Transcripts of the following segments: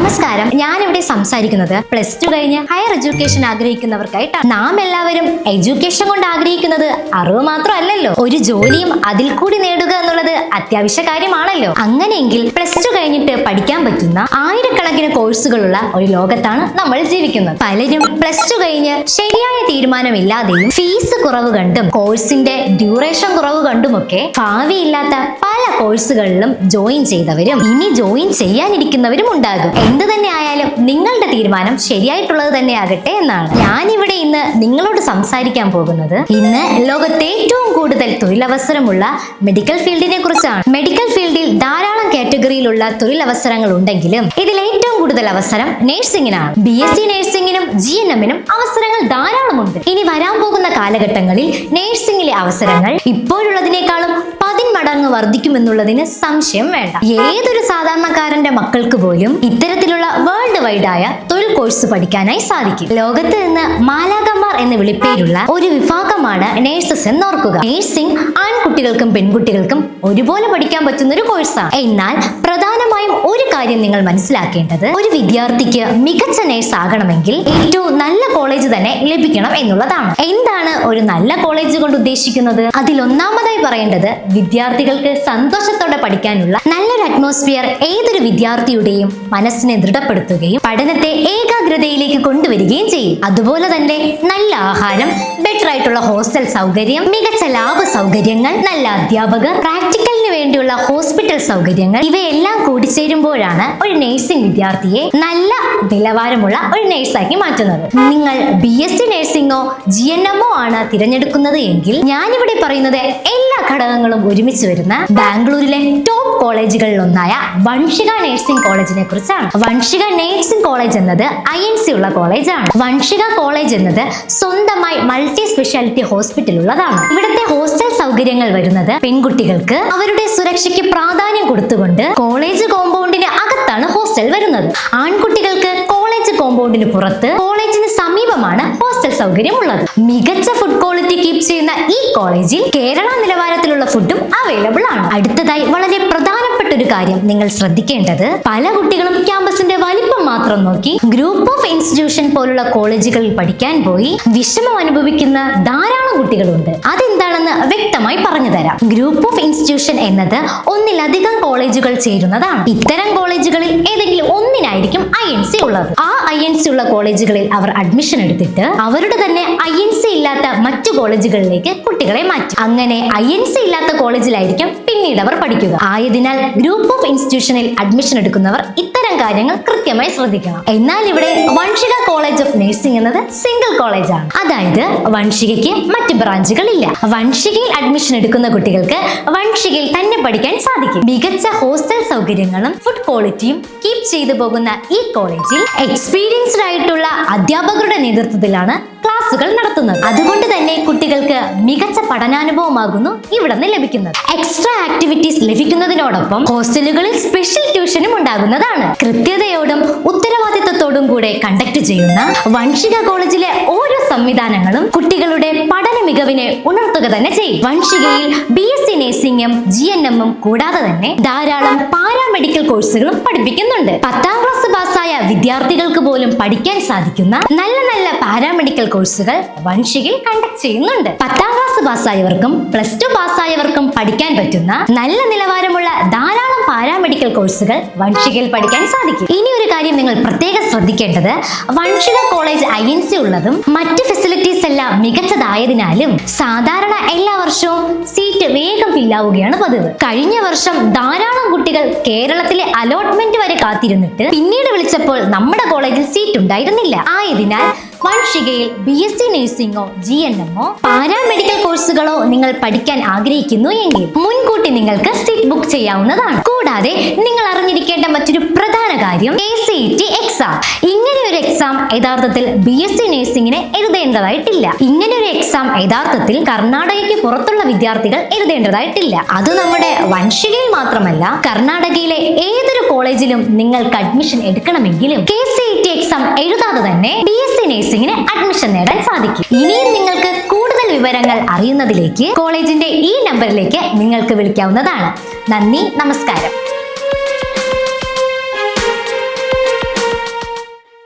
നമസ്കാരം, ഞാനിവിടെ സംസാരിക്കുന്നത് പ്ലസ് ടു കഴിഞ്ഞ് ഹയർ എഡ്യൂക്കേഷൻ ആഗ്രഹിക്കുന്നവർക്കായിട്ടാണ്. നാം എല്ലാവരും എഡ്യൂക്കേഷൻ കൊണ്ട് ആഗ്രഹിക്കുന്നത് അറിവ് മാത്രമല്ലല്ലോ, ഒരു ജോലിയും അതിൽ കൂടി നേടുക എന്നുള്ളത് അത്യാവശ്യ കാര്യമാണല്ലോ. അങ്ങനെയെങ്കിൽ പ്ലസ് ടു കഴിഞ്ഞിട്ട് പഠിക്കാൻ പറ്റുന്ന ആയിരക്കണക്കിന് കോഴ്സുകളുള്ള ഒരു ലോകത്താണ് നമ്മൾ ജീവിക്കുന്നത്. പലരും പ്ലസ് ടു കഴിഞ്ഞ് ശരിയായ തീരുമാനമില്ലാതെയും ഫീസ് കുറവ് കണ്ടും കോഴ്സിന്റെ ഡ്യൂറേഷൻ കുറവ് കണ്ടുമൊക്കെ ഭാവിയില്ലാത്ത പല കോഴ്സുകളിലും ജോയിൻ ചെയ്തവരും ഇനി ജോയിൻ ചെയ്യാനിരിക്കുന്നവരും ഉണ്ടാകും. എന്ത് തന്നെ ആയാലും നിങ്ങളുടെ തീരുമാനം ശരിയായിട്ടുള്ളത് തന്നെ ആകട്ടെ എന്നാണ് ഞാനിവിടെ ഇന്ന് നിങ്ങളോട് സംസാരിക്കാൻ പോകുന്നത്. ഇന്ന് ലോകത്തെ ഏറ്റവും കൂടുതൽ തൊഴിലവസരമുള്ള മെഡിക്കൽ ഫീൽഡിനെ കുറിച്ചാണ്. മെഡിക്കൽ ഫീൽഡിൽ ധാരാളം കാറ്റഗറിയിലുള്ള തൊഴിലവസരങ്ങൾ ഉണ്ടെങ്കിലും ഇതിൽ ഏറ്റവും കൂടുതൽ അവസരം നഴ്സിംഗിനാണ്. BSc നഴ്സിംഗിനും GNM-നും അവസരങ്ങൾ ധാരാളമുണ്ട്. ഇനി വരാൻ പോകുന്ന കാലഘട്ടങ്ങളിൽ നഴ്സിംഗിലെ അവസരങ്ങൾ ഇപ്പോഴുള്ളതിനേക്കാളും 10 മടങ്ങ് വർദ്ധിക്കുമെന്നുള്ളതിന് സംശയം വേണ്ട. ഏതൊരു സാധാരണക്കാരന്റെ മക്കൾക്ക് പോലും ഇത്തരത്തിലുള്ള വേൾഡ് വൈഡായ തൊഴിൽ കോഴ്സ് പഠിക്കാനായി സാധിക്കും. ലോകത്ത് നിന്ന് മാലാഖമാർ എന്ന് വിളിപ്പേരുള്ള ഒരു വിഭാഗമാണ് നേഴ്സസ് എന്നോർക്കുക. നേഴ്സിംഗ് ആൺകുട്ടികൾക്കും പെൺകുട്ടികൾക്കും ഒരുപോലെ പഠിക്കാൻ പറ്റുന്ന ഒരു കോഴ്സാണ്. എന്നാൽ പ്രധാനമായും ഒരു കാര്യം നിങ്ങൾ മനസ്സിലാക്കേണ്ടത്, ഒരു വിദ്യാർത്ഥിക്ക് മികച്ച നേഴ്സ് ആകണമെങ്കിൽ ഏറ്റവും നല്ല കോളേജ് തന്നെ ലഭിക്കണം എന്നുള്ളതാണ്. എന്താണ് ഒരു നല്ല കോളേജ് കൊണ്ട് ഉദ്ദേശിക്കുന്നത്? അതിൽ ഒന്നാമതായി പറയേണ്ടത്, വിദ്യാർത്ഥികൾക്ക് സന്തോഷത്തോടെ പഠിക്കാനുള്ള നല്ലൊരു അറ്റ്മോസ്ഫിയർ ഏതൊരു വിദ്യാർത്ഥിയുടെയും മനസ്സിനെ ദൃഢപ്പെടുത്തുകയും പഠനത്തെ ഏകാഗ്രതയിലേക്ക് കൊണ്ടുവരികയും ചെയ്യും. അതുപോലെ തന്നെ നല്ല ആഹാരം, ബെറ്റർ ആയിട്ടുള്ള ഹോസ്റ്റൽ സൗകര്യം, മികച്ച ലാബ് സൗകര്യങ്ങൾ, നല്ല അധ്യാപകർ, പ്രാക്ടിക്കലിന് വേണ്ടിയുള്ള ഹോസ്പിറ്റൽ സൗകര്യങ്ങൾ, ഇവയെല്ലാം കൂടിച്ചേരുമ്പോഴാണ് ഒരു നഴ്സിംഗ് വിദ്യാർത്ഥിയെ നല്ല നിലവാരമുള്ള ഒരു നേഴ്സാക്കി മാറ്റുന്നത്. നിങ്ങൾ BSc നഴ്സിംഗോ GNM-ഓ ആണ് തിരഞ്ഞെടുക്കുന്നത് എങ്കിൽ ഞാനിവിടെ പറയുന്നത് എല്ലാ ഘടകങ്ങളും ഒരുമിച്ച് വരുന്ന ബാംഗ്ലൂരിലെ ടോപ്പ് കോളേജുകളിൽ ഒന്നായ വൻഷിക നഴ്സിംഗ് കോളേജിനെ കുറിച്ചാണ്. വൻഷിക നഴ്സിംഗ് കോളേജ് എന്നത് INC ഉള്ള കോളേജാണ്. വൻഷിക കോളേജ് എന്നത് സ്വന്തമായി മൾട്ടി സ്പെഷ്യാലിറ്റി ഹോസ്പിറ്റൽ ഉള്ളതാണ്. ഇവിടുത്തെ ഹോസ്റ്റൽ സൗകര്യങ്ങൾ വരുന്നത് പെൺകുട്ടികൾക്ക് അവരുടെ സുരക്ഷയ്ക്ക് പ്രാധാന്യം കൊടുത്തുകൊണ്ട് കോളേജ് കോമ്പൗണ്ടിന് അകത്താണ് ഹോസ്റ്റൽ വരുന്നത്. ആൺകുട്ടികൾക്ക് കോളേജ് കോമ്പൗണ്ടിന് പുറത്ത് കോളേജിന് സമീപമാണ് ഹോസ്റ്റൽ സൗകര്യം ഉള്ളത്. മികച്ച ഫുഡ് ക്വാളിറ്റി കീപ്പ് ചെയ്യുന്ന ഈ കോളേജിൽ കേരള നിലവാരത്തിലുള്ള ഫുഡും അവൈലബിൾ ആണ്. അടുത്തതായി വളരെ പ്രധാനപ്പെട്ട ഒരു കാര്യം നിങ്ങൾ ശ്രദ്ധിക്കേണ്ടത്, പല കുട്ടികളും ക്യാമ്പസിന്റെ വലിപ്പം മാത്രം നോക്കി ഗ്രൂപ്പ് ഓഫ് ഇൻസ്റ്റിറ്റ്യൂഷൻ പോലുള്ള കോളേജുകളിൽ പഠിക്കാൻ പോയി വിഷമം അനുഭവിക്കുന്ന ധാരാളം കുട്ടികളുണ്ട്. അതെന്താണെന്ന് വ്യക്തമായി പറഞ്ഞു തരാം. ഗ്രൂപ്പ് ഓഫ് ഇൻസ്റ്റിറ്റ്യൂഷൻ എന്നത് ഒന്നിലധികം കോളേജുകൾ ചേരുന്നതാണ്. ഇത്തരം കോളേജുകളിൽ ഏതെങ്കിലും ഒന്നിനായിരിക്കും INC ഉള്ളത്. ആ INC ഉള്ള കോളേജുകളിൽ അവർ അഡ്മിഷൻ എടുത്തിട്ട് അവരുടെ തന്നെ INC ഇല്ലാത്ത മറ്റു കോളേജുകളിലേക്ക് കുട്ടികളെ മാറ്റി. അങ്ങനെ INC ഇല്ലാത്ത കോളേജിലായിരിക്കും പിന്നീട് അവർ പഠിക്കുക. ആയതിനാൽ ഗ്രൂപ്പ് ഓഫ് ഇൻസ്റ്റിറ്റ്യൂഷനിൽ അഡ്മിഷൻ എടുക്കുന്നവർ ഇത്തരം കാര്യങ്ങൾ കൃത്യമായി ശ്രദ്ധിക്കണം. എന്നാൽ ഇവിടെ വൻഷിക കോളേജ് ഓഫ് നഴ്സിംഗ് എന്നത് സിംഗിൾ കോളേജാണ്. അതായത് വൻഷികയ്ക്ക് മറ്റ് ബ്രാഞ്ചുകൾ ഇല്ല. വൻഷികയിൽ അഡ്മിഷൻ എടുക്കുന്ന കുട്ടികൾക്ക് വൻഷികയിൽ തന്നെ പഠിക്കാൻ സാധിക്കും. മികച്ച ഹോസ്റ്റൽ സൗകര്യങ്ങളും ഫുഡ് ക്വാളിറ്റിയും കീപ് ചെയ്തു പോകുന്ന ഈ കോളേജിൽ എക്സ്പീരിയൻസ്ഡ് ആയിട്ടുള്ള അധ്യാപകരുടെ നേതൃത്വത്തിലാണ് ക്ലാസുകൾ നടത്തുന്നത്. അതുകൊണ്ട് തന്നെ കുട്ടികൾക്ക് മികച്ച പഠനാനുഭവമാകുന്നു ഇവിടെ നിന്ന് ലഭിക്കുന്നത്. എക്സ്ട്രാ ആക്ടിവിറ്റീസ് ലഭിക്കുന്നതിനോടൊപ്പം ഹോസ്റ്റലുകളിൽ സ്പെഷ്യൽ ട്യൂഷനും ഉണ്ടാകുന്നതാണ്. കൃത്യതയോടും ഉത്തരവാദിത്വത്തോടും കൂടെ കണ്ടക്ട് ചെയ്യുന്ന വൻഷിക കോളേജിലെ ഓരോ സംവിധാനങ്ങളും കുട്ടികളുടെ പഠന മികവിനെ ഉണർത്തുക തന്നെ ചെയ്യും. വൻഷികയിൽ BSc നഴ്സിംഗും GNM-ഉം കൂടാതെ തന്നെ ധാരാളം പാരാമെഡിക്കൽ കോഴ്സുകളും പഠിപ്പിക്കുന്നുണ്ട്. 10ാം ക്ലാസ് പാസ്സായ വിദ്യാർത്ഥികൾക്ക് പോലും പഠിക്കാൻ സാധിക്കുന്ന നല്ല നല്ല പാരാമെഡിക്കൽ കോഴ്സുകൾ വൻഷികയിൽ കണ്ടക്ട് ചെയ്യുന്നുണ്ട്. 10ാം ക്ലാസ് പാസ്സായവർക്കും പ്ലസ് ടു പാസ്സായവർക്കും പഠിക്കാൻ പറ്റുന്ന നല്ല നിലവാരമുള്ള ധാരാളം പാരാമെഡിക്കൽ കോഴ്സുകൾ വൻഷികയിൽ പഠിക്കാൻ സാധിക്കും. ഇനി ഒരു കാര്യം നിങ്ങൾ പ്രത്യേകം ശ്രദ്ധിക്കേണ്ടത്, വൻഷിക കോളേജ് INC ഉള്ളതും മറ്റ് ഫെസിലിറ്റീസ് എല്ലാം മികച്ചതായതിനാലും സാധാരണ എല്ലാ വർഷവും സീറ്റ് വേഗം ഫില്ലാവുകയാണ് പതിവ്. കഴിഞ്ഞ വർഷം ധാരാളം കുട്ടികൾ കേരളത്തിലെ അലോട്ട്മെന്റ് വരെ കാത്തിരുന്നിട്ട് പിന്നീട് വിളിച്ചപ്പോൾ നമ്മുടെ കോളേജിൽ സീറ്റ് ഉണ്ടായിരുന്നില്ല. ആയതിനാൽ വൻഷികയിൽ BSc നഴ്സിംഗോ GNM-ഓ പാരാമെഡിക്കൽ കോഴ്സുകളോ നിങ്ങൾ പഠിക്കാൻ ആഗ്രഹിക്കുന്നു എങ്കിൽ മുൻകൂട്ടി നിങ്ങൾക്ക് സീറ്റ് ബുക്ക് ചെയ്യാവുന്നതാണ്. കൂടാതെ നിങ്ങൾ അറിഞ്ഞിരിക്കേണ്ട മറ്റൊരു പ്രധാന കാര്യം, ACET എക്സാം. ഇങ്ങനെ ഒരു എക്സാം യഥാർത്ഥത്തിൽ BSc നഴ്സിംഗിന് എഴുതേണ്ടതായിട്ടില്ല. ഇങ്ങനെ ഒരു എക്സാം യഥാർത്ഥത്തിൽ കർണാടകയ്ക്ക് പുറത്തുള്ള വിദ്യാർത്ഥികൾ എഴുതേണ്ടതായിട്ടില്ല. അത് നമ്മുടെ വൻഷികയിൽ മാത്രമല്ല, കർണാടകയിലെ ഏതൊരു കോളേജിലും നിങ്ങൾക്ക് അഡ്മിഷൻ എടുക്കണമെങ്കിലും KCET എക്സാം എഴുതാതെ തന്നെ BSc നഴ്സിംഗിന് അഡ്മിഷൻ നേടാൻ സാധിക്കും. ഇനിയും നിങ്ങൾക്ക് കൂടുതൽ വിവരങ്ങൾ അറിയുന്നതിലേക്ക് കോളേജിന്റെ ഈ നമ്പറിലേക്ക് നിങ്ങൾക്ക് വിളിക്കാവുന്നതാണ്. നന്ദി, നമസ്കാരം.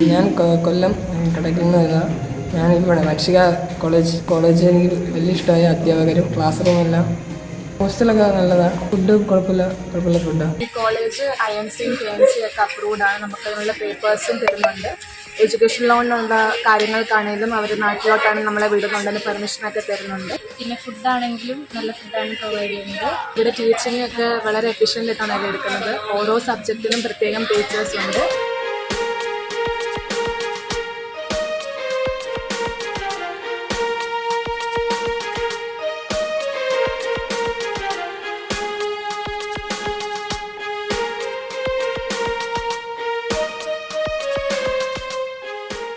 ഞാൻ കൊല്ലം കടക്കിൽ നിന്ന് വരുന്ന ഞാൻ ഇവിടെ മൻഷിക കോളേജ് എനിക്ക് വലിയ ഇഷ്ടമായ അധ്യാപകരും ക്ലാസ് റൂമെല്ലാം ഹോസ്റ്റലൊക്കെ നല്ലതാണ്. ഫുഡ് കുഴപ്പമില്ല ഫുഡാണ്. ഈ കോളേജ് IMC KMC ഒക്കെ അപ്രൂവ്ഡ് ആണ്. നമുക്ക് അതിനുള്ള പേപ്പേഴ്സും തരുന്നുണ്ട്. എഡ്യൂക്കേഷൻ ലോണിനുള്ള കാര്യങ്ങൾക്കാണെങ്കിലും അവർ നാട്ടിലോട്ടാണെങ്കിലും നമ്മളെ വിടുന്നുണ്ടെന്ന് പെർമിഷനൊക്കെ തരുന്നുണ്ട്. പിന്നെ ഫുഡാണെങ്കിലും നല്ല ഫുഡാണ് പ്രൊവൈഡ് ചെയ്യുന്നത്. ഇവിടെ ടീച്ചിങ് ഒക്കെ വളരെ എഫിഷ്യൻ്റ് ആയിട്ടാണ് അവർ എടുക്കുന്നത്. ഓരോ സബ്ജക്റ്റിനും പ്രത്യേകം ടീച്ചേഴ്സ് ഉണ്ട്.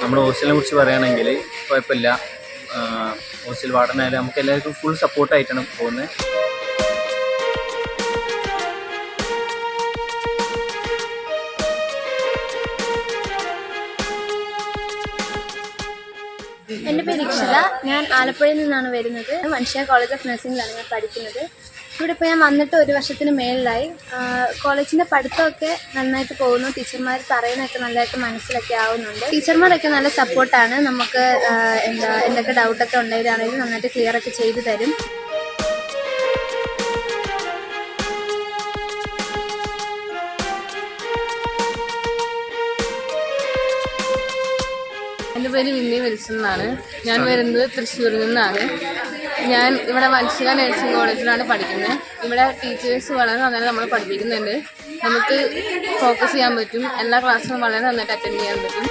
നമ്മുടെ ഹോസ്റ്റലിനെ കുറിച്ച് പറയുകയാണെങ്കിൽ കുഴപ്പമില്ല. ഹോസ്റ്റൽ വാർഡനായാലും നമുക്ക് എല്ലാവർക്കും ഫുൾ സപ്പോർട്ടായിട്ടാണ് പോകുന്നത്. എൻ്റെ പേര് ഇക്ഷല. ഞാൻ ആലപ്പുഴയിൽ നിന്നാണ് വരുന്നത്. മൻഷിക കോളേജ് ഓഫ് നഴ്സിംഗിലാണ് ഞാൻ പഠിക്കുന്നത്. ഇവിടെ ഇപ്പോൾ ഞാൻ വന്നിട്ട് 1 വർഷത്തിന് മേളിലായി. കോളേജിൻ്റെ പഠിത്തമൊക്കെ നന്നായിട്ട് പോകുന്നു. ടീച്ചർമാർ പറയുന്നതൊക്കെ നല്ലതായിട്ട് മനസ്സിലൊക്കെ ആവുന്നുണ്ട്. ടീച്ചർമാരൊക്കെ നല്ല സപ്പോർട്ടാണ്. നമുക്ക് എന്തൊക്കെ ഡൗട്ടൊക്കെ ഉണ്ടെങ്കിലാണെങ്കിലും നന്നായിട്ട് ക്ലിയറൊക്കെ ചെയ്തു തരും. എൻ്റെ പേര് വിന്നി വിൽസൺ എന്നാണ്. ഞാൻ വരുന്നത് തൃശ്ശൂരിൽ നിന്നാണ്. ഞാൻ ഇവിടെ മൻഷിക നഴ്സിംഗ് കോളേജിലാണ് പഠിക്കുന്നത്. ഇവിടെ ടീച്ചേഴ്സ് വളരെ നന്നായി നമ്മൾ പഠിപ്പിക്കുന്നുണ്ട്. നമുക്ക് ഫോക്കസ് ചെയ്യാൻ പറ്റും. എല്ലാ ക്ലാസ്സും വളരെ നന്നായിട്ട് അറ്റൻഡ് ചെയ്യാൻ പറ്റും.